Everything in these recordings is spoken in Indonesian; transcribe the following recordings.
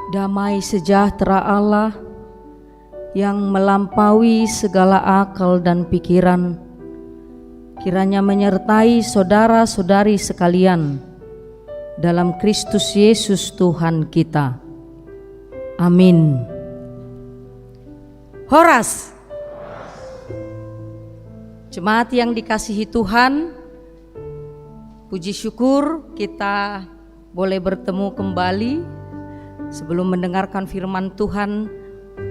Damai sejahtera Allah yang melampaui segala akal dan pikiran, kiranya menyertai saudara-saudari sekalian dalam Kristus Yesus Tuhan kita. Amin. Horas. Jemaat yang dikasihi Tuhan, puji syukur kita boleh bertemu kembali. Sebelum mendengarkan firman Tuhan,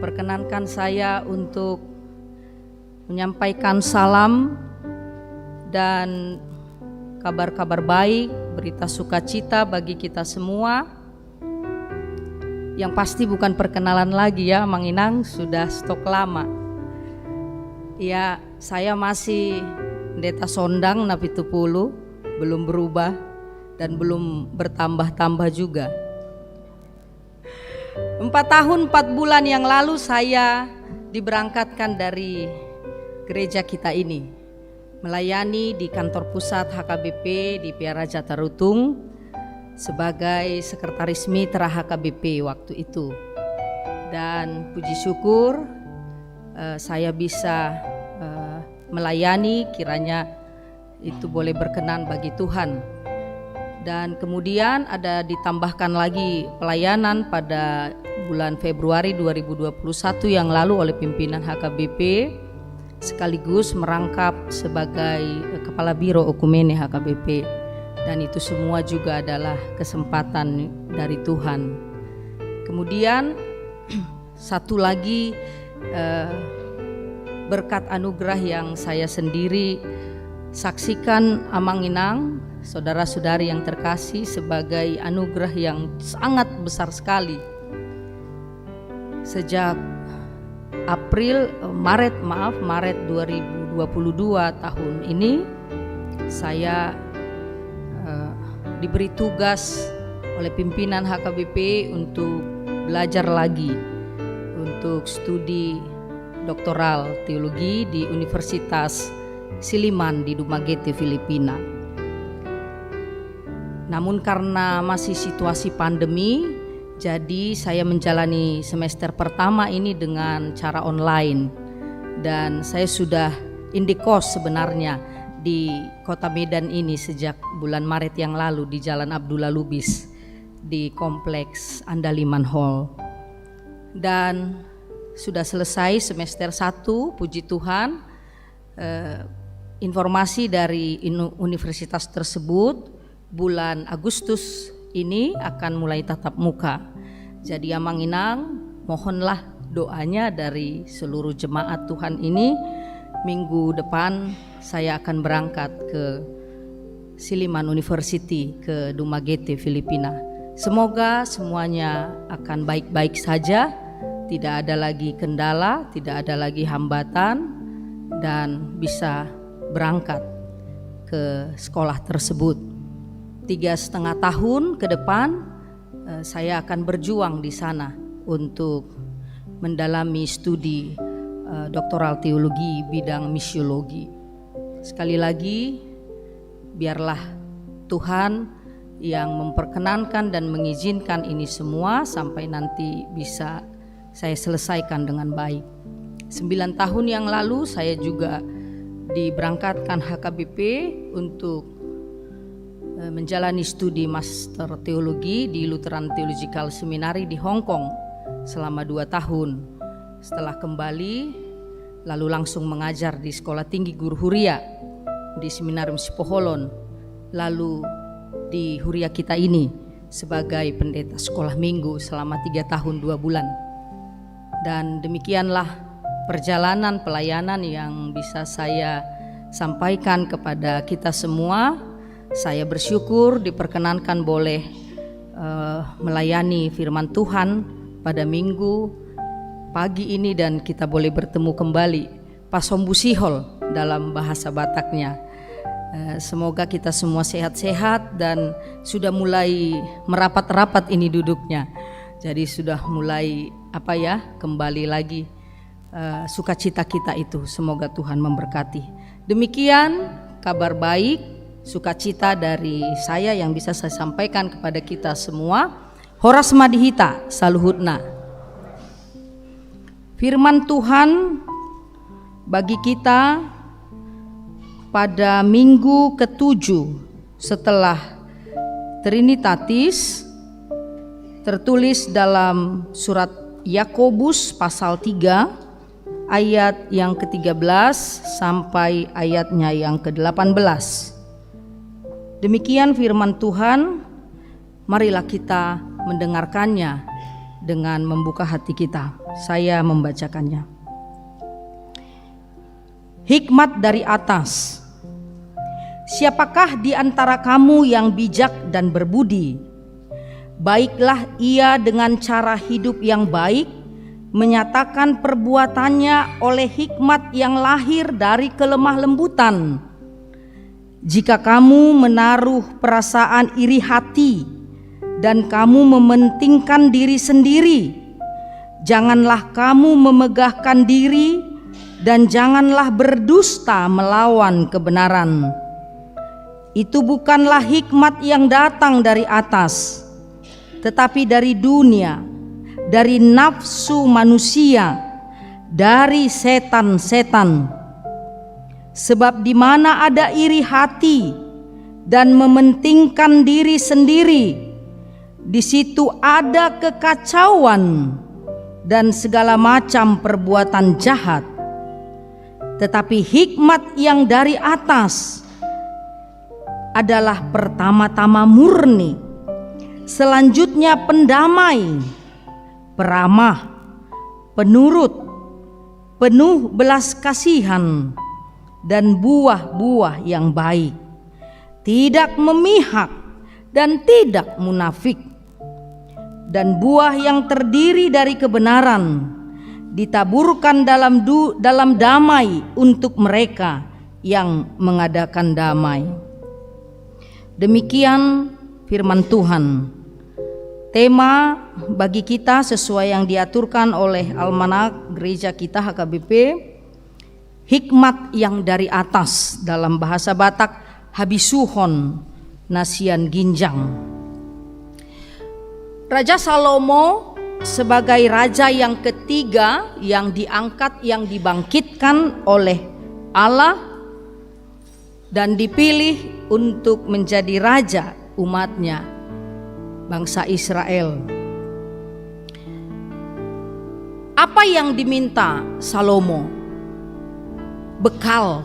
perkenankan saya untuk menyampaikan salam dan kabar-kabar baik, berita sukacita bagi kita semua. Yang pasti bukan perkenalan lagi ya, Mang Inang sudah stok lama. Ya, saya masih Pendeta Sondang Napitupulu, belum berubah dan belum bertambah-tambah juga. 4 tahun 4 bulan yang lalu saya diberangkatkan dari gereja kita ini, melayani di kantor pusat HKBP di Piara Jatarutung sebagai sekretaris mitra HKBP waktu itu. Dan puji syukur saya bisa melayani, kiranya itu boleh berkenan bagi Tuhan. Dan kemudian ada ditambahkan lagi pelayanan pada bulan Februari 2021 yang lalu oleh pimpinan HKBP, sekaligus merangkap sebagai Kepala Biro Okumene HKBP. Dan itu semua juga adalah kesempatan dari Tuhan. Kemudian satu lagi berkat anugerah yang saya sendiri saksikan, Amang Inang, saudara-saudari yang terkasih, sebagai anugerah yang sangat besar sekali. Sejak Maret 2022 tahun ini saya diberi tugas oleh pimpinan HKBP untuk belajar lagi untuk studi doktoral teologi di Universitas Silliman di Dumaguete, Filipina. Namun karena masih situasi pandemi, jadi saya menjalani semester pertama ini dengan cara online. Dan saya sudah indikos sebenarnya di kota Medan ini sejak bulan Maret yang lalu di Jalan Abdullah Lubis di Kompleks Andaliman Hall. Dan sudah selesai semester 1, puji Tuhan. Informasi dari universitas tersebut bulan Agustus ini akan mulai tatap muka. Jadi Amang Inang, mohonlah doanya dari seluruh jemaat Tuhan ini. Minggu depan saya akan berangkat ke Silliman University ke Dumaguete, Filipina. Semoga semuanya akan baik-baik saja, tidak ada lagi kendala, tidak ada lagi hambatan, dan bisa berangkat ke sekolah tersebut. 3,5 tahun ke depan saya akan berjuang di sana untuk mendalami studi doktoral teologi bidang misiologi. Sekali lagi, biarlah Tuhan yang memperkenankan dan mengizinkan ini semua sampai nanti bisa saya selesaikan dengan baik. 9 tahun yang lalu saya juga diberangkatkan HKBP untuk menjalani studi master teologi di Lutheran Theological Seminary di Hong Kong selama 2 tahun. Setelah kembali, lalu langsung mengajar di Sekolah Tinggi Guru Huria di Seminarium Sipoholon, lalu di Huria kita ini sebagai pendeta sekolah minggu selama 3 tahun 2 bulan. Dan demikianlah perjalanan pelayanan yang bisa saya sampaikan kepada kita semua. Saya bersyukur diperkenankan boleh melayani firman Tuhan pada minggu pagi ini, dan kita boleh bertemu kembali Pasombusihol dalam bahasa Bataknya. Semoga kita semua sehat-sehat dan sudah mulai merapat-rapat ini duduknya. Jadi sudah mulai kembali lagi sukacita kita itu. Semoga Tuhan memberkati. Demikian kabar baik, sukacita dari saya yang bisa saya sampaikan kepada kita semua. Horas madihita saluhutna. Firman Tuhan bagi kita pada minggu ke-7 setelah Trinitatis tertulis dalam surat Yakobus pasal 3 ayat yang ke-13 sampai ayatnya yang ke-18. Demikian firman Tuhan, marilah kita mendengarkannya dengan membuka hati kita. Saya membacakannya. Hikmat dari atas. Siapakah di antara kamu yang bijak dan berbudi? Baiklah ia dengan cara hidup yang baik, menyatakan perbuatannya oleh hikmat yang lahir dari kelemah lembutan. Jika kamu menaruh perasaan iri hati dan kamu mementingkan diri sendiri, janganlah kamu memegahkan diri dan janganlah berdusta melawan kebenaran. Itu bukanlah hikmat yang datang dari atas, tetapi dari dunia, dari nafsu manusia, dari setan-setan. Sebab di mana ada iri hati dan mementingkan diri sendiri, di situ ada kekacauan dan segala macam perbuatan jahat. Tetapi hikmat yang dari atas adalah pertama-tama murni, selanjutnya pendamai, peramah, penurut, penuh belas kasihan, dan buah-buah yang baik, tidak memihak dan tidak munafik. Dan buah yang terdiri dari kebenaran ditaburkan dalam damai untuk mereka yang mengadakan damai. Demikian firman Tuhan. Tema bagi kita sesuai yang diaturkan oleh almanak gereja kita HKBP, hikmat yang dari atas, dalam bahasa Batak Habisuhon Nasian Ginjang. Raja Salomo sebagai raja yang ketiga yang diangkat, yang dibangkitkan oleh Allah dan dipilih untuk menjadi raja umatnya, bangsa Israel. Apa yang diminta Salomo? Bekal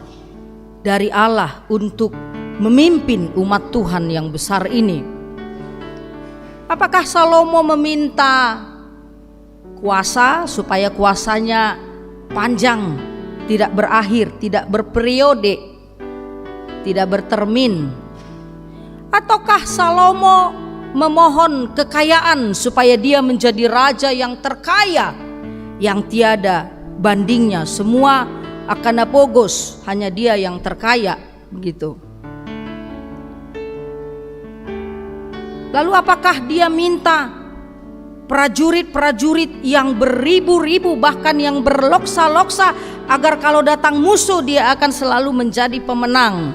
dari Allah untuk memimpin umat Tuhan yang besar ini. Apakah Salomo meminta kuasa supaya kuasanya panjang, tidak berakhir, tidak berperiode, tidak bertermin? Ataukah Salomo memohon kekayaan supaya dia menjadi raja yang terkaya, yang tiada bandingnya, semua akan apogos, hanya dia yang terkaya, begitu? Lalu apakah dia minta prajurit-prajurit yang beribu-ribu, bahkan yang berloksa-loksa, agar kalau datang musuh dia akan selalu menjadi pemenang?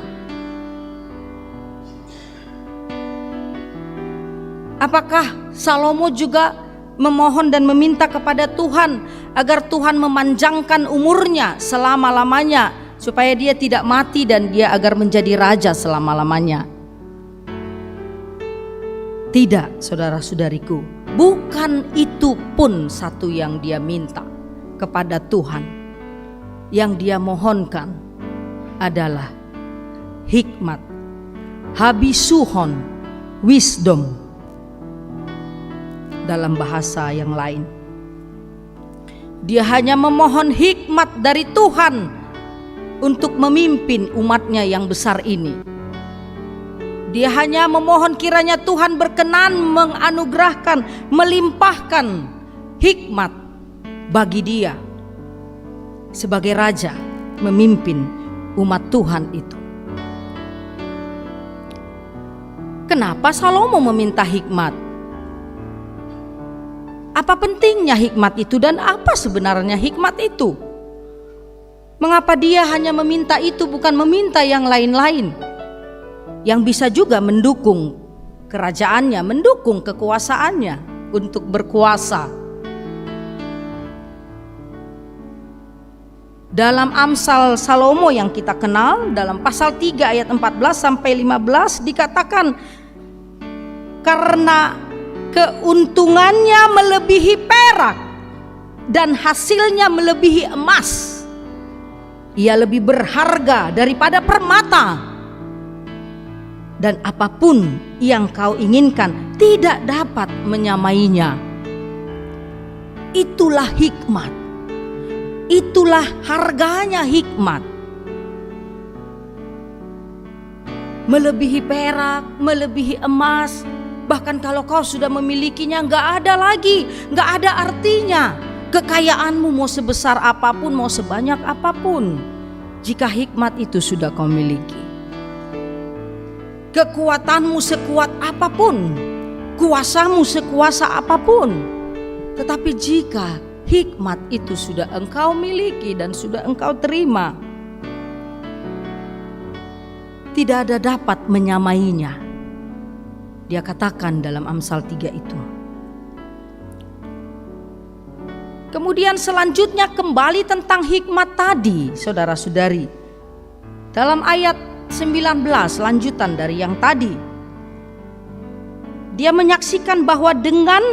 Apakah Salomo juga memohon dan meminta kepada Tuhan agar Tuhan memanjangkan umurnya selama-lamanya, supaya dia tidak mati dan dia agar menjadi raja selama-lamanya? Tidak, saudara-saudariku, bukan itu pun satu yang dia minta kepada Tuhan. Yang dia mohonkan adalah hikmat, habisuhon, wisdom, dalam bahasa yang lain. Dia hanya memohon hikmat dari Tuhan untuk memimpin umatnya yang besar ini. Dia hanya memohon kiranya Tuhan berkenan menganugerahkan, melimpahkan hikmat bagi dia sebagai raja memimpin umat Tuhan itu. Kenapa Salomo meminta hikmat? Apa pentingnya hikmat itu dan apa sebenarnya hikmat itu? Mengapa dia hanya meminta itu, bukan meminta yang lain-lain yang bisa juga mendukung kerajaannya, mendukung kekuasaannya untuk berkuasa. Dalam Amsal Salomo yang kita kenal, dalam pasal 3 ayat 14 sampai 15 dikatakan, karena keuntungannya melebihi perak dan hasilnya melebihi emas, ia lebih berharga daripada permata, dan apapun yang kau inginkan tidak dapat menyamainya. Itulah hikmat, itulah harganya hikmat. Melebihi perak, melebihi emas. Bahkan kalau kau sudah memilikinya, gak ada lagi, gak ada artinya. Kekayaanmu mau sebesar apapun, mau sebanyak apapun, jika hikmat itu sudah kau miliki. Kekuatanmu sekuat apapun, kuasamu sekuasa apapun, tetapi jika hikmat itu sudah engkau miliki dan sudah engkau terima, tidak ada dapat menyamainya. Dia katakan dalam Amsal 3 itu. Kemudian selanjutnya kembali tentang hikmat tadi, saudara-saudari. Dalam ayat 19 lanjutan dari yang tadi. Dia menyaksikan bahwa dengan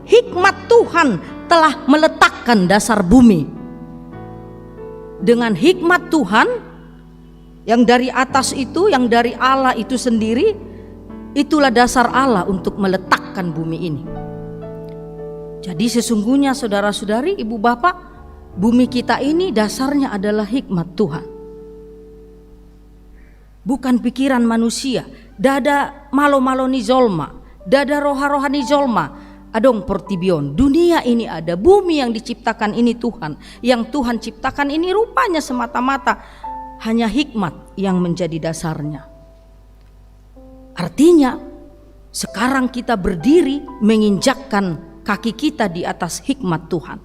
hikmat Tuhan telah meletakkan dasar bumi. Dengan hikmat Tuhan yang dari atas itu, yang dari Allah itu sendiri, itulah dasar Allah untuk meletakkan bumi ini. Jadi sesungguhnya saudara-saudari, ibu bapak, bumi kita ini dasarnya adalah hikmat Tuhan. Bukan pikiran manusia. Dada malo-malo ni zolma, dada roha-roha ni zolma, adong portibion. Dunia ini ada, bumi yang diciptakan ini Tuhan. Yang Tuhan ciptakan ini rupanya semata-mata hanya hikmat yang menjadi dasarnya. Artinya sekarang kita berdiri menginjakkan kaki kita di atas hikmat Tuhan.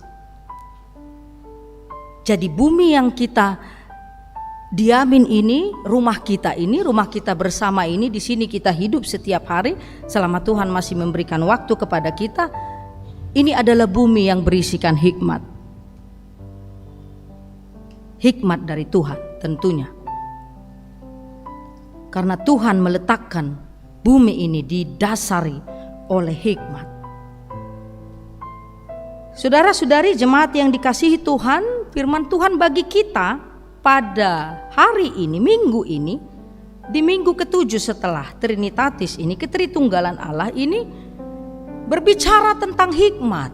Jadi bumi yang kita diamin ini, rumah kita bersama ini, di sini kita hidup setiap hari selama Tuhan masih memberikan waktu kepada kita. Ini adalah bumi yang berisikan hikmat. Hikmat dari Tuhan tentunya. Karena Tuhan meletakkan bumi ini didasari oleh hikmat. Saudara-saudari jemaat yang dikasihi Tuhan, firman Tuhan bagi kita pada hari ini, minggu ini, di minggu ke-7 setelah Trinitatis ini, ketritunggalan Allah ini, berbicara tentang hikmat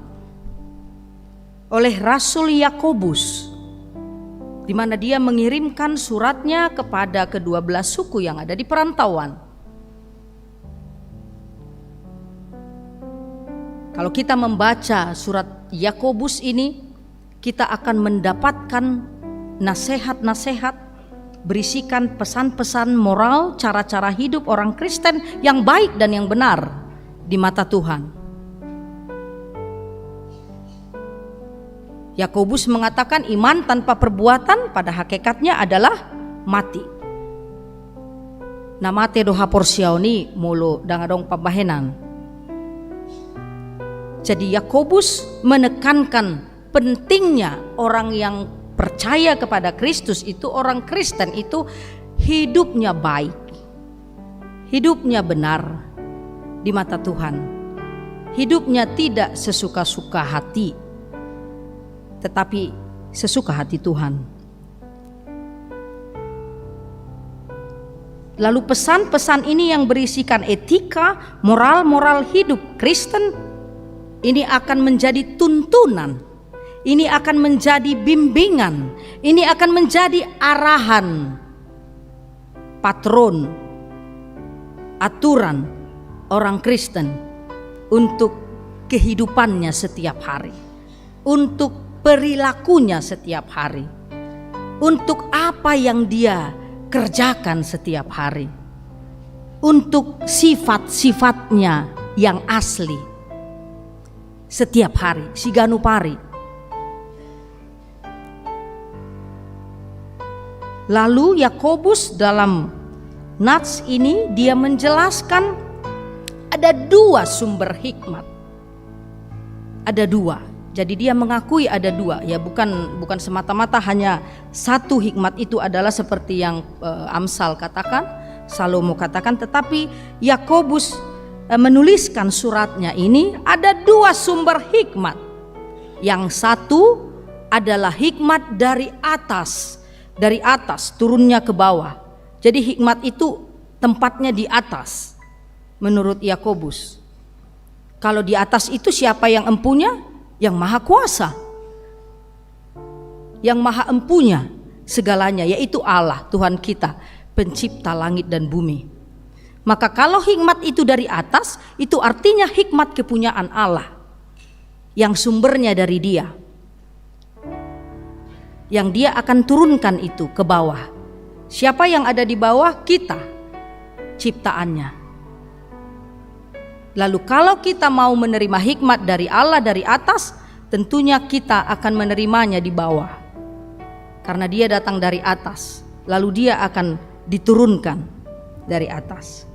oleh Rasul Yakobus, di mana dia mengirimkan suratnya kepada ke-12 suku yang ada di perantauan. Kalau kita membaca surat Yakobus ini, kita akan mendapatkan nasihat-nasihat berisikan pesan-pesan moral, cara-cara hidup orang Kristen yang baik dan yang benar di mata Tuhan. Yakobus mengatakan iman tanpa perbuatan pada hakikatnya adalah mati. Na mate doha porsiauni mulu dangadong pabahenan. Jadi Yakobus menekankan pentingnya orang yang percaya kepada Kristus itu, orang Kristen itu hidupnya baik, hidupnya benar di mata Tuhan, hidupnya tidak sesuka-suka hati, tetapi sesuka hati Tuhan. Lalu pesan-pesan ini yang berisikan etika, moral-moral hidup Kristen, ini akan menjadi tuntunan, ini akan menjadi bimbingan, ini akan menjadi arahan, patron, aturan orang Kristen untuk kehidupannya setiap hari, untuk perilakunya setiap hari, untuk apa yang dia kerjakan setiap hari, untuk sifat-sifatnya yang asli setiap hari, siganupari. Lalu Yakobus dalam nats ini dia menjelaskan ada dua sumber hikmat. Ada dua. Jadi dia mengakui ada dua, ya bukan semata-mata hanya satu hikmat itu adalah seperti yang Amsal katakan, Salomo katakan, tetapi Yakobus menuliskan suratnya ini ada dua sumber hikmat. Yang satu adalah hikmat dari atas turunnya ke bawah. Jadi hikmat itu tempatnya di atas menurut Yakobus. Kalau di atas itu siapa yang empunya? Yang maha kuasa, yang maha empunya segalanya, yaitu Allah Tuhan kita, pencipta langit dan bumi. Maka kalau hikmat itu dari atas, itu artinya hikmat kepunyaan Allah yang sumbernya dari Dia, yang Dia akan turunkan itu ke bawah. Siapa yang ada di bawah? Kita, ciptaannya. Lalu kalau kita mau menerima hikmat dari Allah dari atas, tentunya kita akan menerimanya di bawah. Karena Dia datang dari atas, lalu Dia akan diturunkan dari atas.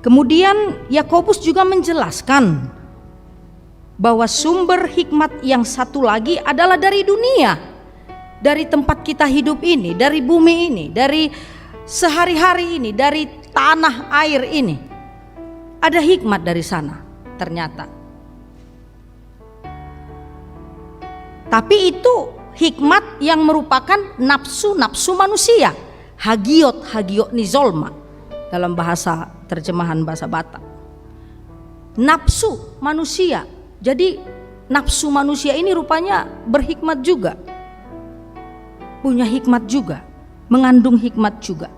Kemudian Yakobus juga menjelaskan bahwa sumber hikmat yang satu lagi adalah dari dunia, dari tempat kita hidup ini, dari bumi ini, dari sehari-hari ini, dari tanah air ini. Ada hikmat dari sana ternyata. Tapi itu hikmat yang merupakan nafsu-nafsu manusia, hagiot nizolma dalam bahasa terjemahan bahasa Batak. Nafsu manusia. Jadi nafsu manusia ini rupanya berhikmat juga, punya hikmat juga, mengandung hikmat juga.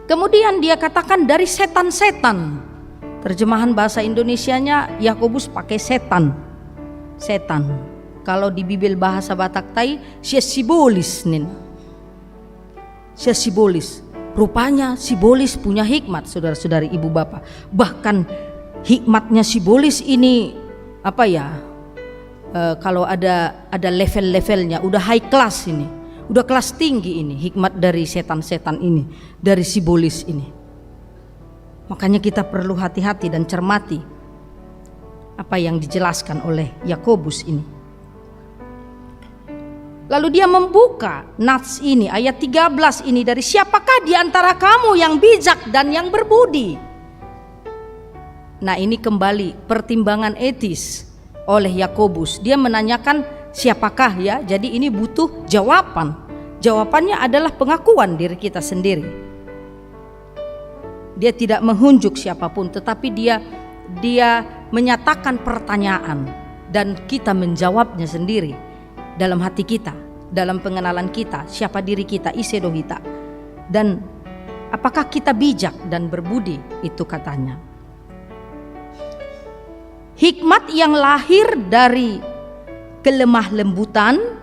Kemudian dia katakan dari setan-setan. Terjemahan bahasa Indonesianya Yakobus pakai setan. Setan. Kalau di Bibel bahasa Batak Tai, sibolis nin. Sibolis. Rupanya sibolis punya hikmat, saudara-saudari, ibu bapak. Bahkan hikmatnya sibolis ini apa ya? Kalau ada level-levelnya, udah high class ini. Udah kelas tinggi ini hikmat dari setan-setan ini, dari sibolis ini. Makanya kita perlu hati-hati dan cermati apa yang dijelaskan oleh Yakobus ini. Lalu dia membuka nats ini, ayat 13 ini, dari siapakah di antara kamu yang bijak dan yang berbudi? Nah, ini kembali pertimbangan etis oleh Yakobus. Dia menanyakan siapakah ya? Jadi ini butuh jawaban. Jawabannya adalah pengakuan diri kita sendiri. Dia tidak menghunjuk siapapun, tetapi dia menyatakan pertanyaan dan kita menjawabnya sendiri dalam hati kita, dalam pengenalan kita, siapa diri kita, isedohita, dan apakah kita bijak dan berbudi, itu katanya. Hikmat yang lahir dari kelemah lembutan.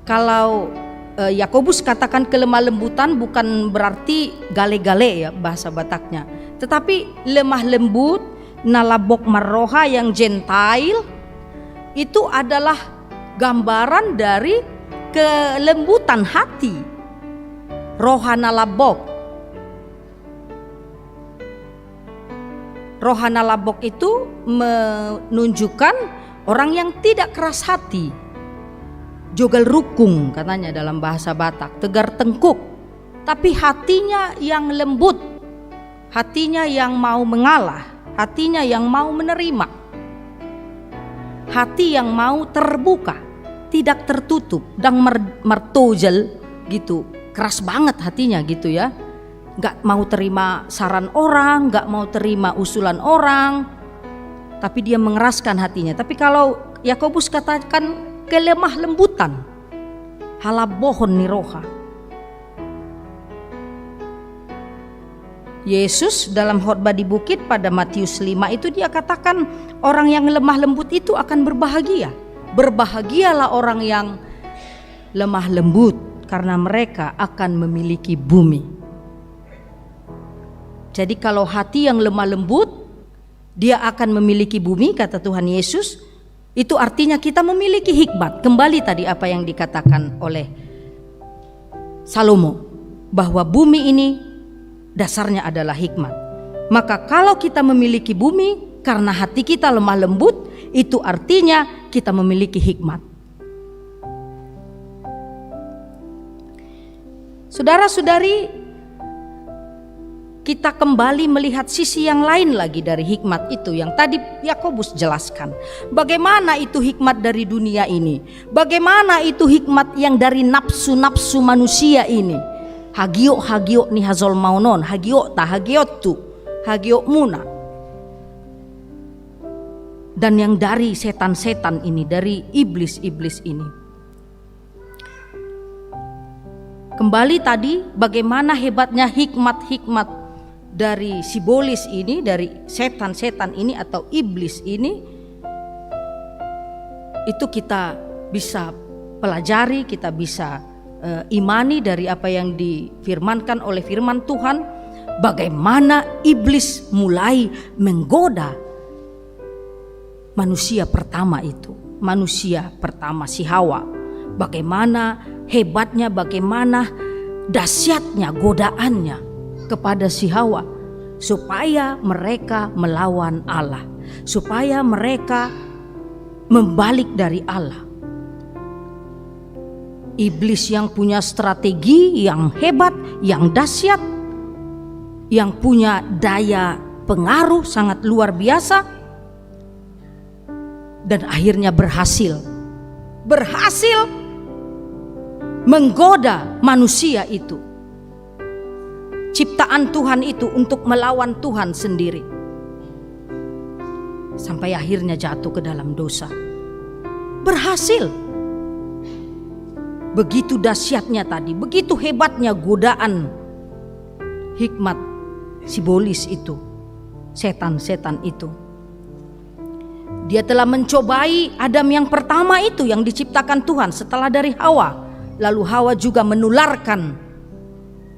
Kalau Yakobus katakan kelemah lembutan bukan berarti gale-gale ya bahasa Bataknya, tetapi lemah lembut, nalabok marroha yang gentile, itu adalah gambaran dari kelembutan hati. Rohana labok. Rohana labok itu menunjukkan orang yang tidak keras hati. Jogal rukung katanya dalam bahasa Batak, tegar tengkuk, tapi hatinya yang lembut, hatinya yang mau mengalah, hatinya yang mau menerima, hati yang mau terbuka, tidak tertutup, dan mertojel gitu, keras banget hatinya gitu ya, nggak mau terima saran orang, nggak mau terima usulan orang, tapi dia mengeraskan hatinya. Tapi kalau Yakobus katakan kelemah lembutan, halabohon niroha. Yesus dalam khotbah di bukit pada Matius 5 itu dia katakan orang yang lemah lembut itu akan berbahagia. Berbahagialah orang yang lemah lembut, karena mereka akan memiliki bumi. Jadi kalau hati yang lemah lembut, dia akan memiliki bumi, kata Tuhan Yesus. Itu artinya kita memiliki hikmat. Kembali tadi apa yang dikatakan oleh Salomo, bahwa bumi ini dasarnya adalah hikmat. Maka kalau kita memiliki bumi karena hati kita lemah lembut, itu artinya kita memiliki hikmat. Saudara-saudari, kita kembali melihat sisi yang lain lagi dari hikmat itu yang tadi Yakobus jelaskan. Bagaimana itu hikmat dari dunia ini? Bagaimana itu hikmat yang dari nafsu-nafsu manusia ini? Hagio ni hazol maunon, hagio ta hagiotu, hagio muna. Dan yang dari setan-setan ini, dari iblis-iblis ini. Kembali tadi bagaimana hebatnya hikmat-hikmat dari simbolis ini, dari setan-setan ini atau iblis ini. Itu kita bisa pelajari, kita bisa imani dari apa yang difirmankan oleh firman Tuhan. Bagaimana iblis mulai menggoda manusia pertama itu, manusia pertama si Hawa. Bagaimana hebatnya, bagaimana dahsyatnya godaannya kepada si Hawa, supaya mereka melawan Allah, supaya mereka membalik dari Allah. Iblis yang punya strategi yang hebat, yang dahsyat, yang punya daya pengaruh sangat luar biasa, dan akhirnya berhasil menggoda manusia itu, ciptaan Tuhan itu, untuk melawan Tuhan sendiri, sampai akhirnya jatuh ke dalam dosa. Berhasil. Begitu dahsyatnya tadi, begitu hebatnya godaan hikmat simbolis itu, setan-setan itu. Dia telah mencobai Adam yang pertama itu yang diciptakan Tuhan setelah dari Hawa. Lalu Hawa juga menularkan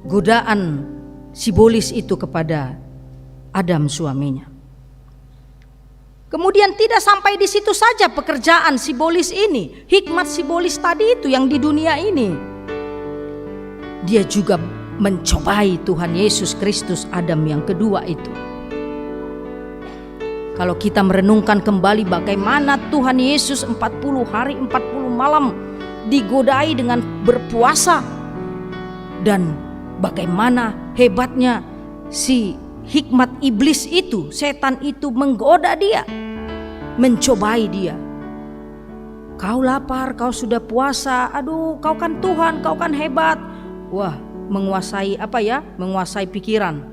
godaan simbolis itu kepada Adam suaminya. Kemudian tidak sampai di situ saja pekerjaan simbolis ini, hikmat simbolis tadi itu yang di dunia ini. Dia juga mencobai Tuhan Yesus Kristus, Adam yang kedua itu. Kalau kita merenungkan kembali bagaimana Tuhan Yesus 40 hari 40 malam digodai dengan berpuasa, dan bagaimana hebatnya si hikmat iblis itu, setan itu menggoda dia, mencobai dia. Kau lapar, kau sudah puasa, aduh kau kan Tuhan, kau kan hebat. Wah, menguasai menguasai pikiran.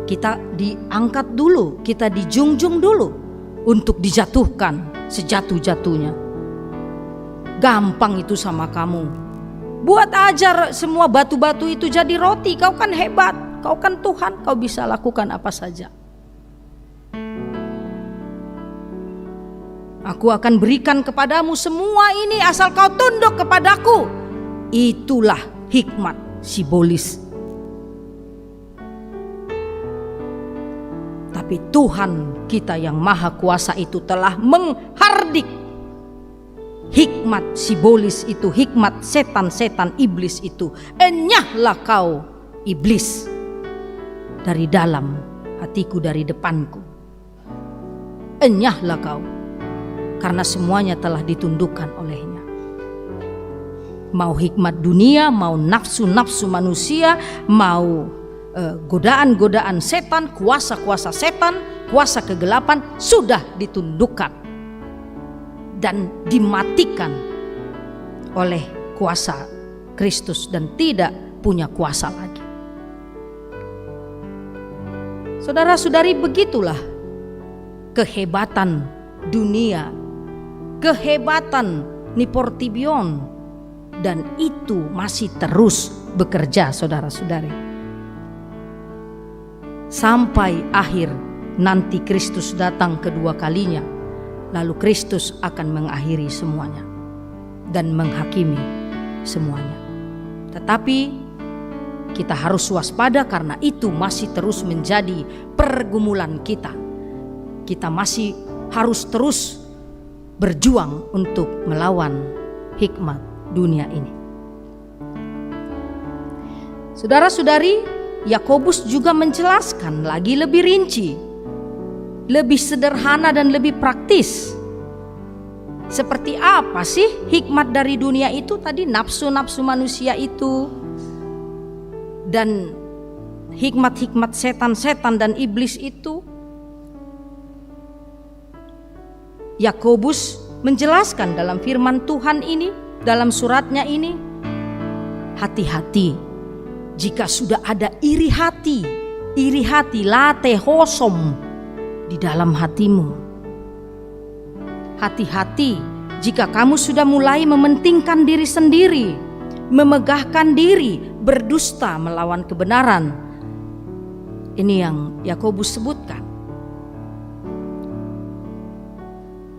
Kita diangkat dulu, kita dijunjung dulu untuk dijatuhkan sejatuh-jatuhnya. Gampang itu sama kamu. Buat ajar semua batu-batu itu jadi roti. Kau kan hebat, kau kan Tuhan, kau bisa lakukan apa saja. Aku akan berikan kepadamu semua ini asal kau tunduk kepadaku. Itulah hikmat simbolis. Tapi Tuhan kita yang maha kuasa itu telah menghardik hikmat simbolis itu, hikmat setan-setan iblis itu. Enyahlah kau iblis dari dalam hatiku, dari depanku. Enyahlah kau, karena semuanya telah ditundukkan olehnya. Mau hikmat dunia, mau nafsu-nafsu manusia, mau godaan-godaan setan, kuasa-kuasa setan, kuasa kegelapan sudah ditundukkan dan dimatikan oleh kuasa Kristus dan tidak punya kuasa lagi. Saudara-saudari, begitulah kehebatan dunia, kehebatan Niportibion, dan itu masih terus bekerja, saudara-saudari. Sampai akhir nanti Kristus datang kedua kalinya, lalu Kristus akan mengakhiri semuanya dan menghakimi semuanya. Tetapi kita harus waspada karena itu masih terus menjadi pergumulan kita. Kita masih harus terus berjuang untuk melawan hikmat dunia ini. Saudara-saudari, Yakobus juga menjelaskan lagi lebih rinci, lebih sederhana dan lebih praktis. Seperti apa sih hikmat dari dunia itu tadi, nafsu-nafsu manusia itu, dan hikmat-hikmat setan-setan dan iblis itu. Yakobus menjelaskan dalam firman Tuhan ini, dalam suratnya ini, hati-hati jika sudah ada iri hati late hosom di dalam hatimu. Hati-hati jika kamu sudah mulai mementingkan diri sendiri, memegahkan diri, berdusta melawan kebenaran. Ini yang Yakobus sebutkan.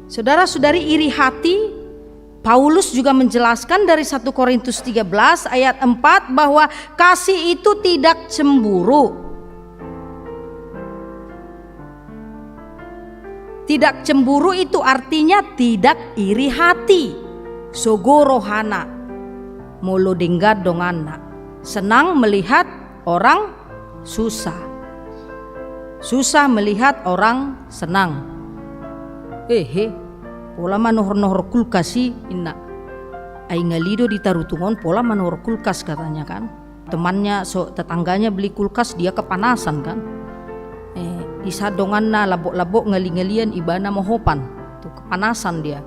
Saudara-saudari, iri hati, Paulus juga menjelaskan dari 1 Korintus 13 ayat 4 bahwa kasih itu tidak cemburu. Tidak cemburu itu artinya tidak iri hati. Sogorohana molo denggad dongana. Senang melihat orang susah. Susah melihat orang senang. Pola manohor-nohor kulkas sih inna. Ai ngalido ditarutungon pola manohor kulkas katanya kan. Temannya tetangganya beli kulkas, dia kepanasan kan. Isa dongan na labok-labok ngali-ngalian ibana mohopan. Tuh kepanasan dia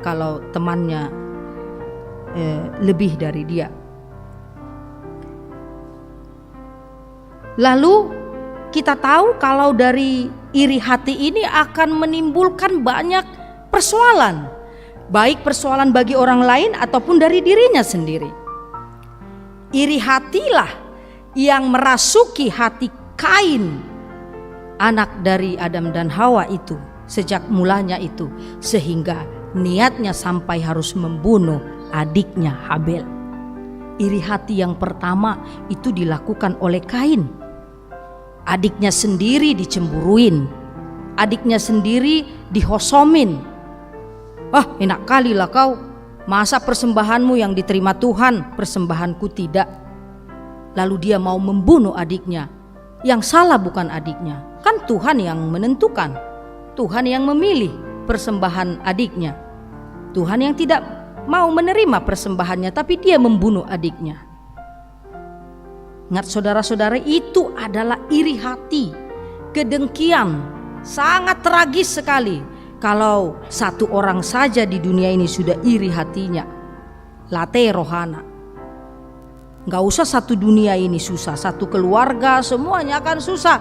kalau temannya lebih dari dia. Lalu kita tahu kalau dari iri hati ini akan menimbulkan banyak persoalan, baik persoalan bagi orang lain ataupun dari dirinya sendiri. Iri hatilah yang merasuki hati Kain, anak dari Adam dan Hawa itu sejak mulanya itu, sehingga niatnya sampai harus membunuh adiknya Habel. Iri hati yang pertama itu dilakukan oleh Kain. Adiknya sendiri dicemburuin, adiknya sendiri dihosomin. Enak kali lah kau, masa persembahanmu yang diterima Tuhan, persembahanku tidak. Lalu dia mau membunuh adiknya. Yang salah bukan adiknya, kan Tuhan yang menentukan, Tuhan yang memilih persembahan adiknya. Tuhan yang tidak mau menerima persembahannya, tapi dia membunuh adiknya. Ingat saudara-saudara, itu adalah iri hati, kedengkian, sangat tragis sekali. Kalau satu orang saja di dunia ini sudah iri hatinya, late rohana. Gak usah satu dunia ini susah, satu keluarga semuanya akan susah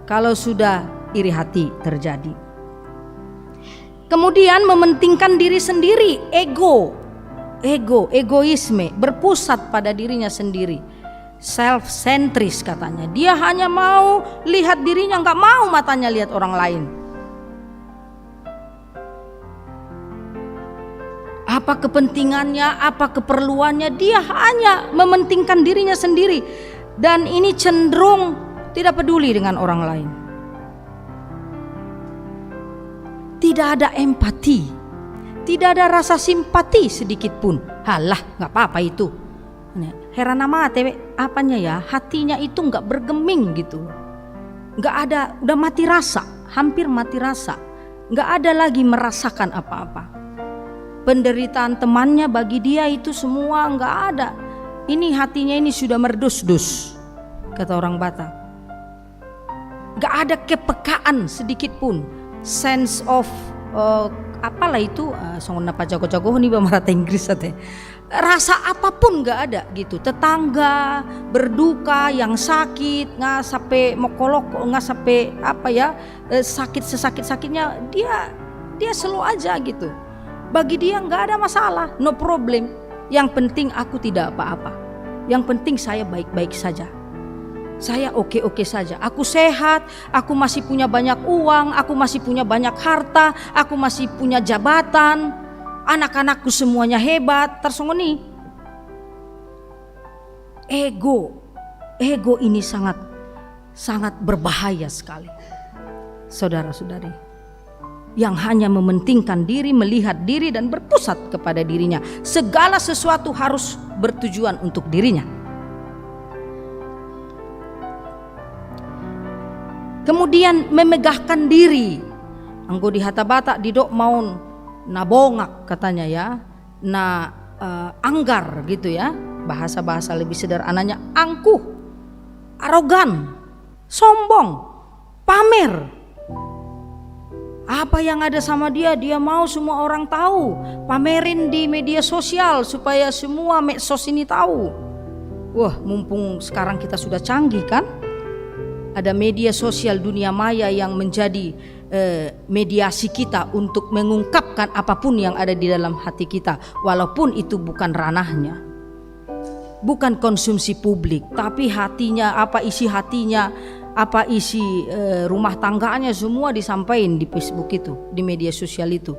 kalau sudah iri hati terjadi. Kemudian mementingkan diri sendiri, egoisme, berpusat pada dirinya sendiri, self-centris katanya. Dia hanya mau lihat dirinya, gak mau matanya lihat orang lain. Apa kepentingannya, apa keperluannya, dia hanya mementingkan dirinya sendiri. Dan ini cenderung tidak peduli dengan orang lain. Tidak ada empati, tidak ada rasa simpati sedikit pun. Halah, gak apa-apa itu. Heran amat apanya ya, hatinya itu gak bergeming gitu. Gak ada, udah mati rasa, hampir mati rasa. Gak ada lagi merasakan apa-apa. Penderitaan temannya bagi dia itu semua nggak ada. Ini hatinya ini sudah merdus-dus, kata orang Batak. Nggak ada kepekaan sedikit pun, sense of apalah itu, songon apa jago-jago nih bahasa Inggris ate. Rasa apapun nggak ada gitu. Tetangga berduka, yang sakit nggak sampai mokolok, nggak sampai apa ya, sakit sesakit-sakitnya dia slow aja gitu. Bagi dia nggak ada masalah, no problem. Yang penting aku tidak apa-apa. Yang penting saya baik-baik saja. Saya oke-oke saja. Aku sehat, aku masih punya banyak uang, aku masih punya banyak harta, aku masih punya jabatan, anak-anakku semuanya hebat. Tersongoni. Ego ini sangat berbahaya sekali, saudara-saudari. Yang hanya mementingkan diri, melihat diri dan berpusat kepada dirinya. Segala sesuatu harus bertujuan untuk dirinya. Kemudian memegahkan diri. Anggo di hata batak didok maun nabongak katanya ya. Anggar gitu ya. Bahasa-bahasa lebih sederhananya angkuh, arogan, sombong, pamer. Apa yang ada sama dia, dia mau semua orang tahu. Pamerin di media sosial supaya semua medsos ini tahu. Wah, mumpung sekarang kita sudah canggih kan? Ada media sosial dunia maya yang menjadi mediasi kita untuk mengungkapkan apapun yang ada di dalam hati kita. Walaupun itu bukan ranahnya, bukan konsumsi publik, tapi hatinya, apa isi hatinya, apa isi rumah tangganya semua disampaikan di Facebook itu, di media sosial itu.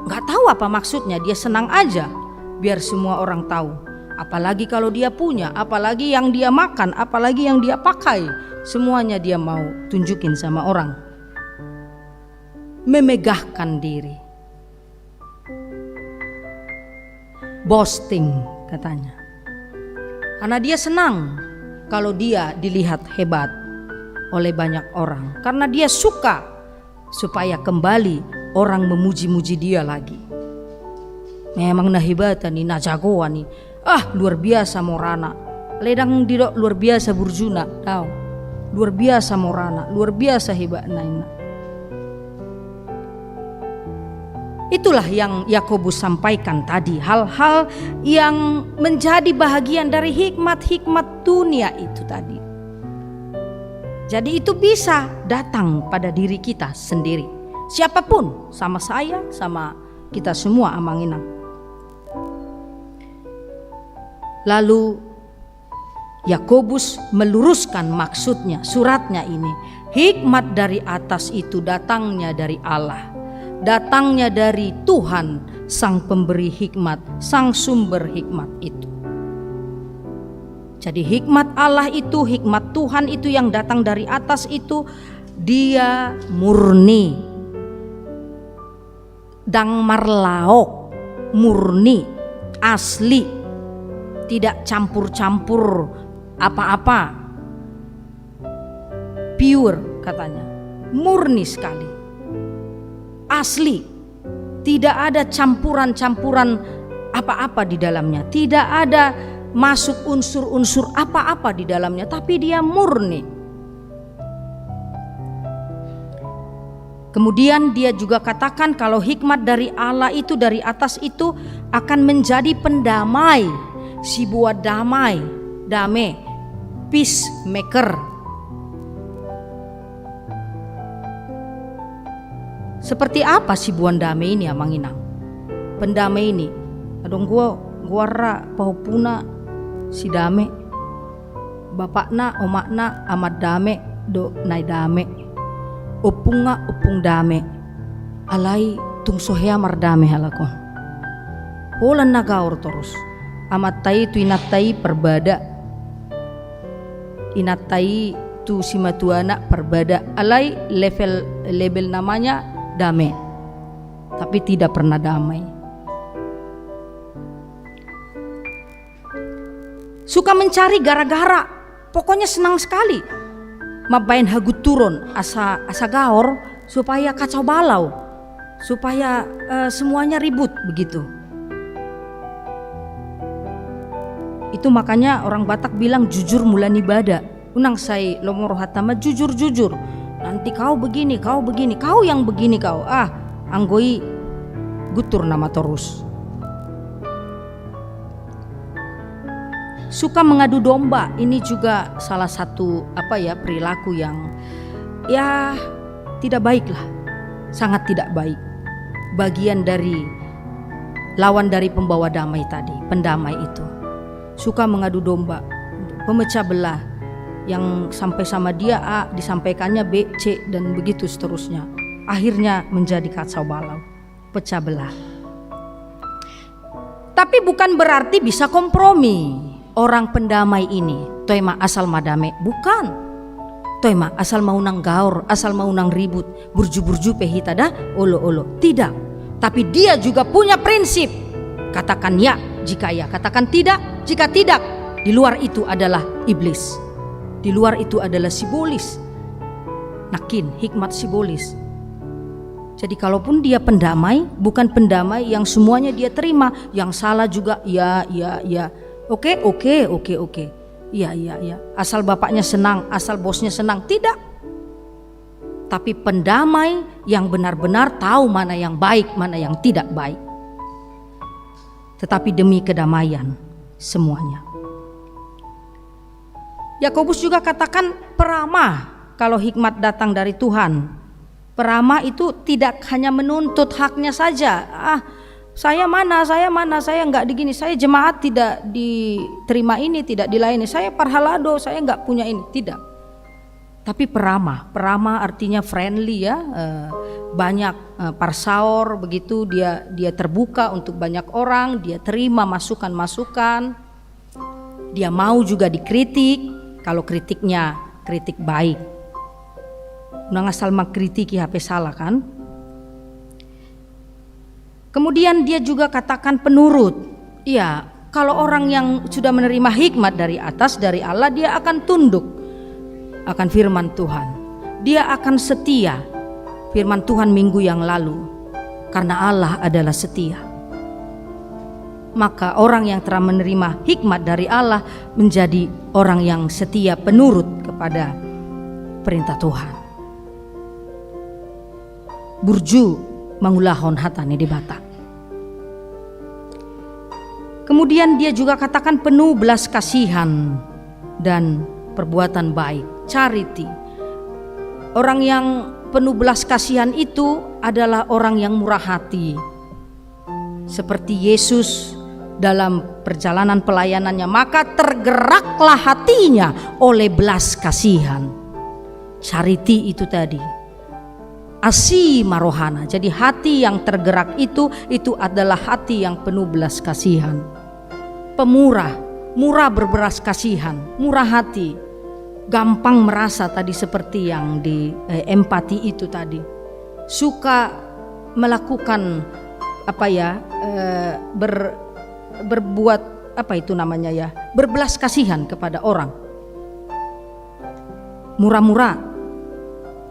Nggak tahu apa maksudnya, dia senang aja biar semua orang tahu. Apalagi kalau dia punya, apalagi yang dia makan, apalagi yang dia pakai, semuanya dia mau tunjukin sama orang. Memegahkan diri, boasting katanya, karena dia senang kalau dia dilihat hebat oleh banyak orang, karena dia suka supaya kembali orang memuji-muji dia lagi. Memang nahibatan nih, najagoan nih, luar biasa Morana, ledang didok luar biasa burjuna, tahu, luar biasa Morana, luar biasa hebat naina. Itulah yang Yakobus sampaikan tadi, hal-hal yang menjadi bahagian dari hikmat-hikmat dunia itu tadi. Jadi itu bisa datang pada diri kita sendiri, siapapun, sama saya, sama kita semua Amanginang. Lalu Yakobus meluruskan maksudnya suratnya ini. Hikmat dari atas itu datangnya dari Allah, datangnya dari Tuhan, sang pemberi hikmat, sang sumber hikmat itu. Jadi hikmat Allah itu, hikmat Tuhan itu yang datang dari atas itu, dia murni, dang marlaok, murni, asli, tidak campur-campur apa-apa, pure katanya, murni sekali, asli, tidak ada campuran-campuran apa-apa di dalamnya, tidak ada masuk unsur-unsur apa-apa di dalamnya, tapi dia murni. Kemudian dia juga katakan kalau hikmat dari Allah itu, dari atas itu akan menjadi pendamai, si buat damai, peacemaker. Seperti apa si buan damai ini Amanginang? Pendamai ini, adong gua ra pahupuna si dame, bapakna omakna amat dame do nai dame, opunga opung dame, alai tung sohea mar dame halakon. Holan nagaur terus, amat tai tu inatai perbada, inatai tu simatuana perbada, alai level namanya damai, tapi tidak pernah damai. Suka mencari gara-gara, pokoknya senang sekali. Mabain hagut turun asa gaor supaya kacau balau, supaya semuanya ribut begitu. Itu makanya orang Batak bilang jujur mulan ibadah. Unang say lomoro hatama jujur-jujur. Nanti kau begini, kau yang begini kau. Anggoi gutur nama terus. Suka mengadu domba, ini juga salah satu perilaku yang ya tidak baik lah, sangat tidak baik. Bagian dari lawan dari pembawa damai tadi, pendamai itu. Suka mengadu domba, pemecah belah, yang sampai sama dia A disampaikannya B, C dan begitu seterusnya. Akhirnya menjadi kacau balau, pecah belah. Tapi bukan berarti bisa kompromi. Orang pendamai ini toima asal madame, bukan. Toima asal mau nang gaur, asal mau nang ribut, burju-burju pehita dah olo-olo. Tidak. Tapi dia juga punya prinsip. Katakan ya jika ya, katakan tidak jika tidak. Di luar itu adalah iblis. Di luar itu adalah sibolis. Nakin, hikmat simbolis. Jadi kalaupun dia pendamai, bukan pendamai yang semuanya dia terima, yang salah juga ya. Oke. Iya. Asal bapaknya senang, asal bosnya senang, tidak. Tapi pendamai yang benar-benar tahu mana yang baik, mana yang tidak baik. Tetapi demi kedamaian semuanya. Yakobus juga katakan peramah kalau hikmat datang dari Tuhan. Peramah itu tidak hanya menuntut haknya saja. Saya nggak digini, saya jemaat tidak diterima ini, tidak dilayani, saya parhalado, saya nggak punya ini, tidak. Tapi peramah artinya friendly ya, banyak parsaor begitu, dia terbuka untuk banyak orang, dia terima masukan-masukan, dia mau juga dikritik kalau kritiknya kritik baik. Nang asal mengkritiki HP salah kan. Kemudian dia juga katakan penurut. Iya, kalau orang yang sudah menerima hikmat dari atas, dari Allah, dia akan tunduk akan firman Tuhan. Dia akan setia. Firman Tuhan minggu yang lalu, karena Allah adalah setia. Maka orang yang telah menerima hikmat dari Allah menjadi orang yang setia, penurut kepada perintah Tuhan. Burju mangulahon hatane di bata. Kemudian dia juga katakan penuh belas kasihan dan perbuatan baik, charity. Orang yang penuh belas kasihan itu adalah orang yang murah hati. Seperti Yesus dalam perjalanan pelayanannya, maka tergeraklah hatinya oleh belas kasihan. Charity itu tadi. Asi marohana. Jadi hati yang tergerak itu adalah hati yang penuh belas kasihan. Pemurah, murah berbelas kasihan, murah hati. Gampang merasa tadi seperti yang di empati itu tadi. Suka melakukan berbuat berbelas kasihan kepada orang. Murah-murah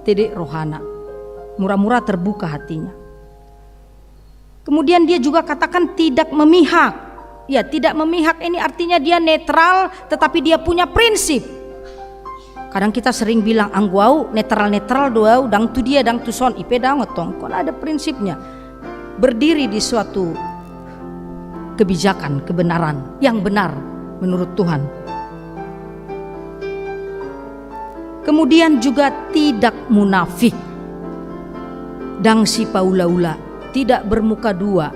tidak rohana. Murah-murah terbuka hatinya. Kemudian dia juga katakan tidak memihak. Ya, tidak memihak ini artinya dia netral, tetapi dia punya prinsip. Kadang kita sering bilang angguau netral doau dang tu dia dang tu son ipe dang otong. Kon ada prinsipnya. Berdiri di suatu kebijakan, kebenaran yang benar menurut Tuhan. Kemudian juga tidak munafik. Dang si paula-ula, tidak bermuka dua.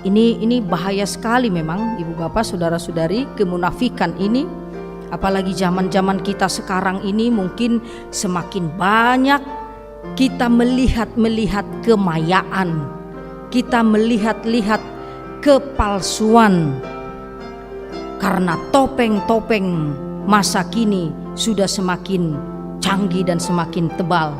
Ini bahaya sekali memang Ibu Bapak Saudara-saudari, kemunafikan ini. Apalagi zaman-zaman kita sekarang ini mungkin semakin banyak kita melihat kemayaan. Kita melihat kepalsuan. Karena topeng-topeng masa kini sudah semakin canggih dan semakin tebal.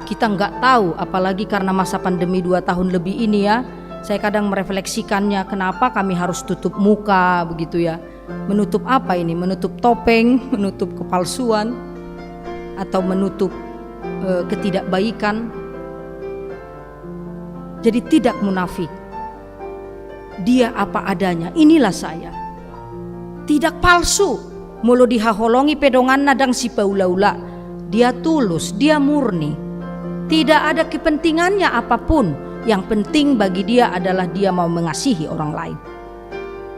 Kita nggak tahu, apalagi karena masa pandemi 2 tahun lebih ini ya. Saya kadang merefleksikannya, kenapa kami harus tutup muka begitu ya. Menutup apa ini? Menutup topeng, menutup kepalsuan, atau menutup ketidakbaikan. Jadi tidak munafik. Dia apa adanya, inilah saya. Tidak palsu. Mulu dihaholongi pedongan nadang si paula-ula. Dia tulus, dia murni. Tidak ada kepentingannya apapun. Yang penting bagi dia adalah dia mau mengasihi orang lain.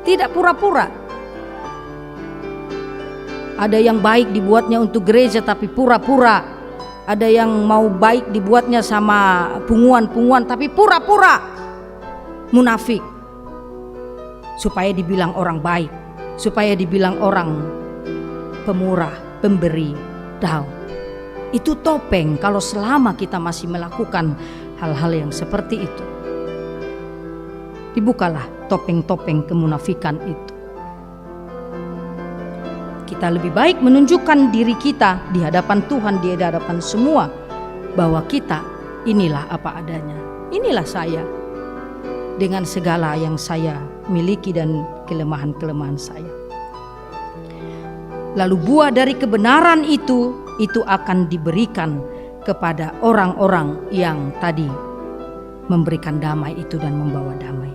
Tidak pura-pura. Ada yang baik dibuatnya untuk gereja tapi pura-pura. Ada yang mau baik dibuatnya sama punguan-punguan tapi pura-pura. Munafik. Supaya dibilang orang baik. Supaya dibilang orang pemurah, pemberi, tahu. Itu topeng kalau selama kita masih melakukan hal-hal yang seperti itu. Dibukalah topeng-topeng kemunafikan itu. Kita lebih baik menunjukkan diri kita di hadapan Tuhan, di hadapan semua, bahwa kita inilah apa adanya. Inilah saya dengan segala yang saya miliki dan kelemahan-kelemahan saya. Lalu buah dari kebenaran itu itu akan diberikan kepada orang-orang yang tadi memberikan damai itu dan membawa damai.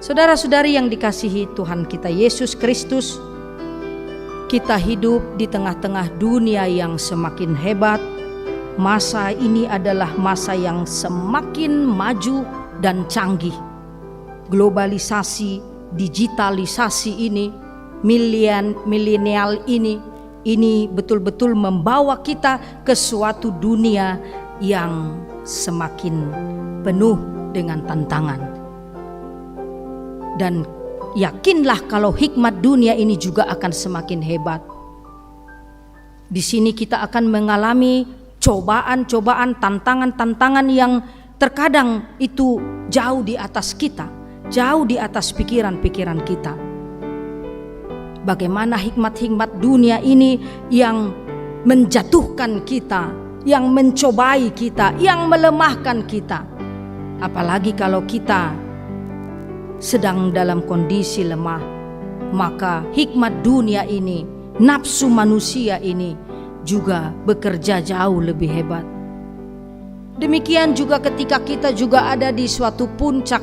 Saudara-saudari yang dikasihi Tuhan kita Yesus Kristus, kita hidup di tengah-tengah dunia yang semakin hebat. Masa ini adalah masa yang semakin maju dan canggih. Globalisasi, digitalisasi ini, milenial ini betul-betul membawa kita ke suatu dunia yang semakin penuh dengan tantangan. Dan yakinlah kalau hikmat dunia ini juga akan semakin hebat. Di sini kita akan mengalami cobaan-cobaan, tantangan-tantangan yang terkadang itu jauh di atas kita, jauh di atas pikiran-pikiran kita. Bagaimana hikmat-hikmat dunia ini yang menjatuhkan kita, yang mencobai kita, yang melemahkan kita. Apalagi kalau kita sedang dalam kondisi lemah, maka hikmat dunia ini, nafsu manusia ini juga bekerja jauh lebih hebat. Demikian juga ketika kita juga ada di suatu puncak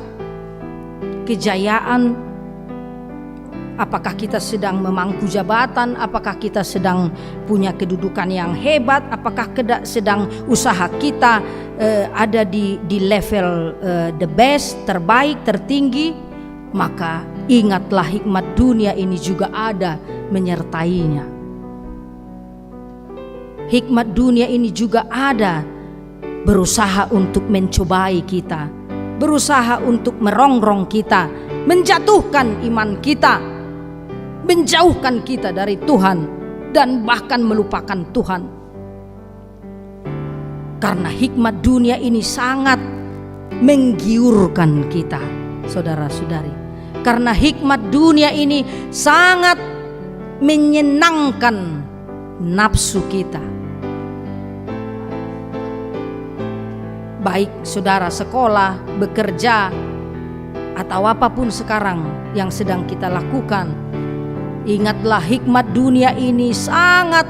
kejayaan. Apakah kita sedang memangku jabatan, apakah kita sedang punya kedudukan yang hebat, apakah sedang usaha kita ada di level the best, terbaik, tertinggi, maka ingatlah hikmat dunia ini juga ada menyertainya. Hikmat dunia ini juga ada berusaha untuk mencobai kita, berusaha untuk merongrong kita, menjatuhkan iman kita, menjauhkan kita dari Tuhan, dan bahkan melupakan Tuhan. Karena hikmat dunia ini sangat menggiurkan kita, saudara-saudari. Karena hikmat dunia ini sangat menyenangkan nafsu kita. Baik saudara sekolah, bekerja, atau apapun sekarang yang sedang kita lakukan, ingatlah hikmat dunia ini sangat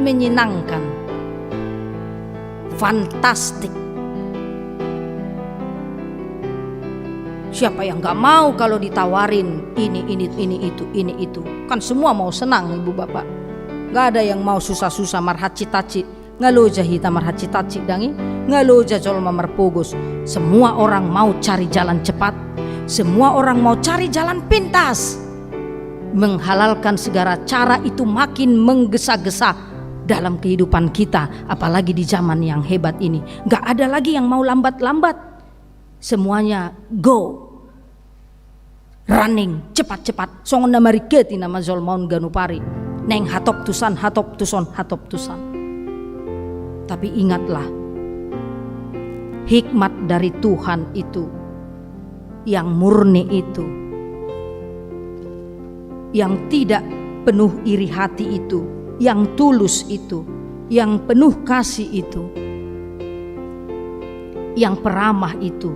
menyenangkan, fantastik. Siapa yang gak mau kalau ditawarin ini itu? Kan semua mau senang, ibu bapak. Gak ada yang mau susah-susah marhaci-taci, ngaloja hita marhaci-taci dangi, ngaloja jolma marpogos. Semua orang mau cari jalan cepat, semua orang mau cari jalan pintas. Menghalalkan segala cara itu makin menggesa-gesa dalam kehidupan kita, apalagi di zaman yang hebat ini. Gak ada lagi yang mau lambat-lambat, semuanya go, running, cepat-cepat. Songon nama riketi nama zolmaun ganupari, neng hatop tusan. Tapi ingatlah, hikmat dari Tuhan itu, yang murni itu, yang tidak penuh iri hati itu, yang tulus itu, yang penuh kasih itu, yang peramah itu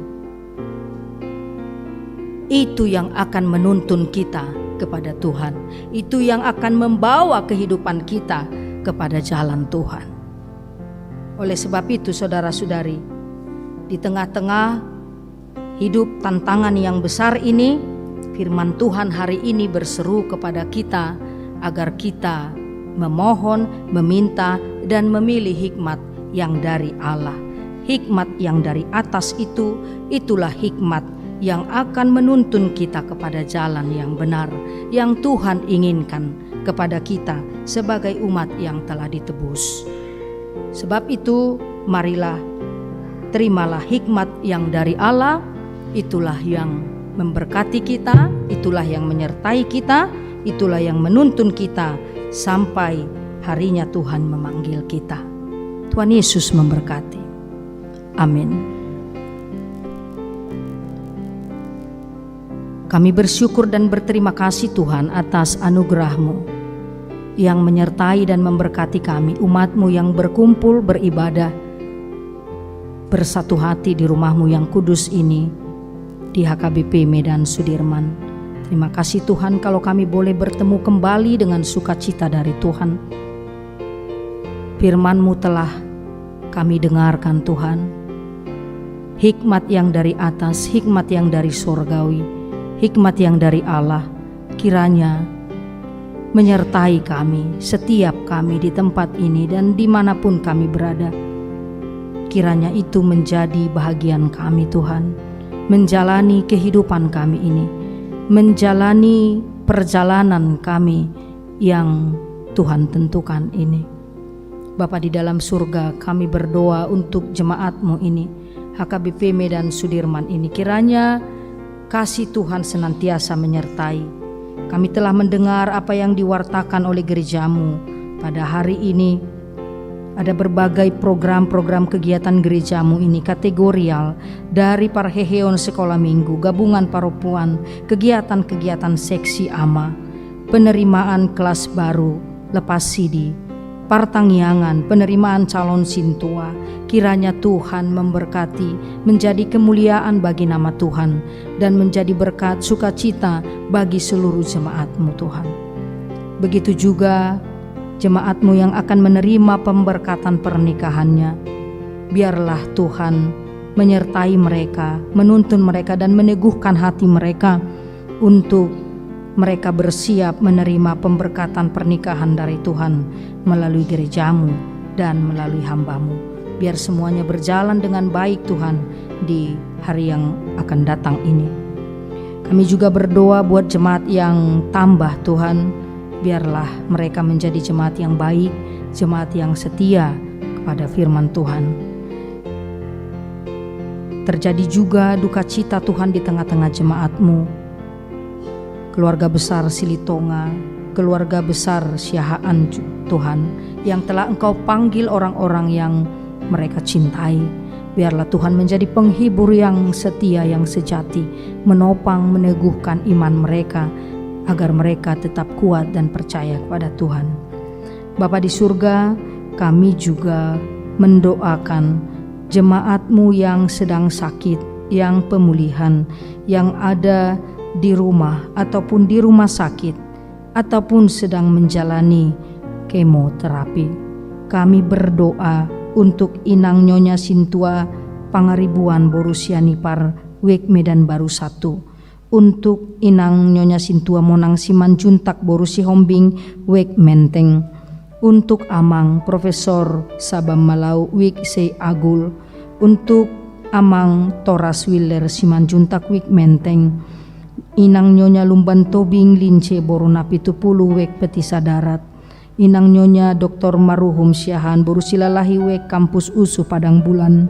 yang akan menuntun kita kepada Tuhan. Itu yang akan membawa kehidupan kita kepada jalan Tuhan. Oleh sebab itu saudara-saudari, di tengah-tengah hidup tantangan yang besar ini, firman Tuhan hari ini berseru kepada kita agar kita memohon, meminta, dan memilih hikmat yang dari Allah. Hikmat yang dari atas itu, itulah hikmat yang akan menuntun kita kepada jalan yang benar, yang Tuhan inginkan kepada kita sebagai umat yang telah ditebus. Sebab itu, marilah terimalah hikmat yang dari Allah. Itulah yang memberkati kita, itulah yang menyertai kita, itulah yang menuntun kita sampai harinya Tuhan memanggil kita. Tuhan Yesus memberkati. Amin. Kami bersyukur dan berterima kasih Tuhan atas anugerah-Mu yang menyertai dan memberkati kami, umat-Mu yang berkumpul beribadah bersatu hati di rumah-Mu yang kudus ini di HKBP Medan Sudirman. Terima kasih Tuhan kalau kami boleh bertemu kembali dengan sukacita dari Tuhan. Firman-Mu telah kami dengarkan Tuhan. Hikmat yang dari atas, hikmat yang dari surgawi, hikmat yang dari Allah, kiranya menyertai kami, setiap kami di tempat ini dan dimanapun kami berada. Kiranya itu menjadi bahagian kami Tuhan, menjalani kehidupan kami ini, menjalani perjalanan kami yang Tuhan tentukan ini. Bapa di dalam surga, kami berdoa untuk jemaat-Mu ini, HKBP Medan Sudirman ini. Kiranya kasih Tuhan senantiasa menyertai. Kami telah mendengar apa yang diwartakan oleh gereja-Mu pada hari ini. Ada berbagai program-program kegiatan gereja-Mu ini kategorial, dari Parheheon sekolah minggu, gabungan paropuan, kegiatan-kegiatan seksi ama, penerimaan kelas baru, lepas sidi, partangyangan, penerimaan calon sintua. Kiranya Tuhan memberkati, menjadi kemuliaan bagi nama Tuhan, dan menjadi berkat sukacita bagi seluruh jemaat-Mu Tuhan. Begitu juga jemaat-Mu yang akan menerima pemberkatan pernikahannya. Biarlah Tuhan menyertai mereka, menuntun mereka dan meneguhkan hati mereka untuk mereka bersiap menerima pemberkatan pernikahan dari Tuhan melalui gereja-Mu dan melalui hamba-Mu. Biar semuanya berjalan dengan baik Tuhan di hari yang akan datang ini. Kami juga berdoa buat jemaat yang tambah Tuhan. Biarlah mereka menjadi jemaat yang baik, jemaat yang setia kepada firman Tuhan. Terjadi juga duka cita Tuhan di tengah-tengah jemaat-Mu. Keluarga besar Silitonga, keluarga besar Siahaan Tuhan, yang telah Engkau panggil orang-orang yang mereka cintai. Biarlah Tuhan menjadi penghibur yang setia, yang sejati, menopang, meneguhkan iman mereka, agar mereka tetap kuat dan percaya kepada Tuhan. Bapa di surga, kami juga mendoakan jemaat-Mu yang sedang sakit, yang pemulihan, yang ada di rumah ataupun di rumah sakit, ataupun sedang menjalani kemoterapi. Kami berdoa untuk Inang Nyonya Sintua Pangaribuan Borusianipar Wek Medan Baru 1, untuk Inang Nyonya Sintua Monang Simanjuntak Borusi Hombing Wek Menteng, untuk Amang Profesor Sabam Malau Wek Sei Agul, untuk Amang Toras Willer Simanjuntak Wek Menteng, Inang Nyonya Lumban Tobing Lince Boronapi Tupulu Wek Petisa Darat, Inang Nyonya Dr. Maruhum Siahan Borusilalahi Wek Kampus USU Padang Bulan,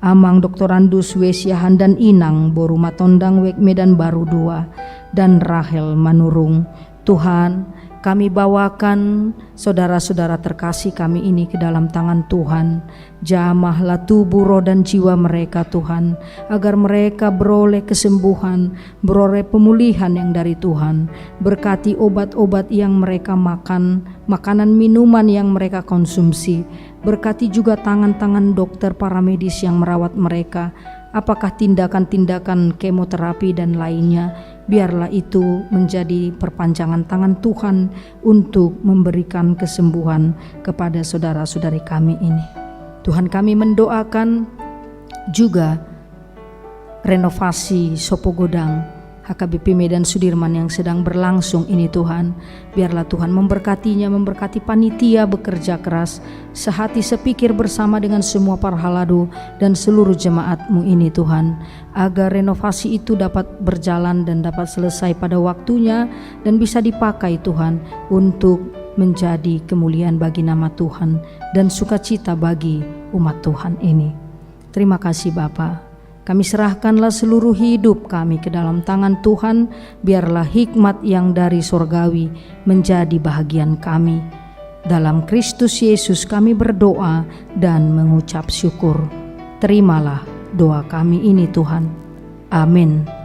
Amang Dr. Andus W. Siahan dan Inang Boru Matondang Wek Medan Baru 2, dan Rahel Manurung. Tuhan, kami bawakan saudara-saudara terkasih kami ini ke dalam tangan Tuhan. Jamahlah tubuh, roh dan jiwa mereka Tuhan, agar mereka beroleh kesembuhan, beroleh pemulihan yang dari Tuhan. Berkati obat-obat yang mereka makan, makanan minuman yang mereka konsumsi. Berkati juga tangan-tangan dokter para medis yang merawat mereka, apakah tindakan-tindakan kemoterapi dan lainnya. Biarlah itu menjadi perpanjangan tangan Tuhan untuk memberikan kesembuhan kepada saudara-saudari kami ini. Tuhan, kami mendoakan juga renovasi Sopogodang HKBP Medan Sudirman yang sedang berlangsung ini Tuhan. Biarlah Tuhan memberkatinya, memberkati panitia bekerja keras, sehati sepikir bersama dengan semua para halado dan seluruh jemaat-Mu ini Tuhan, agar renovasi itu dapat berjalan dan dapat selesai pada waktunya dan bisa dipakai Tuhan untuk menjadi kemuliaan bagi nama Tuhan dan sukacita bagi umat Tuhan ini. Terima kasih Bapa. Kami serahkanlah seluruh hidup kami ke dalam tangan Tuhan. Biarlah hikmat yang dari surgawi menjadi bahagian kami. Dalam Kristus Yesus kami berdoa dan mengucap syukur. Terimalah doa kami ini Tuhan. Amin.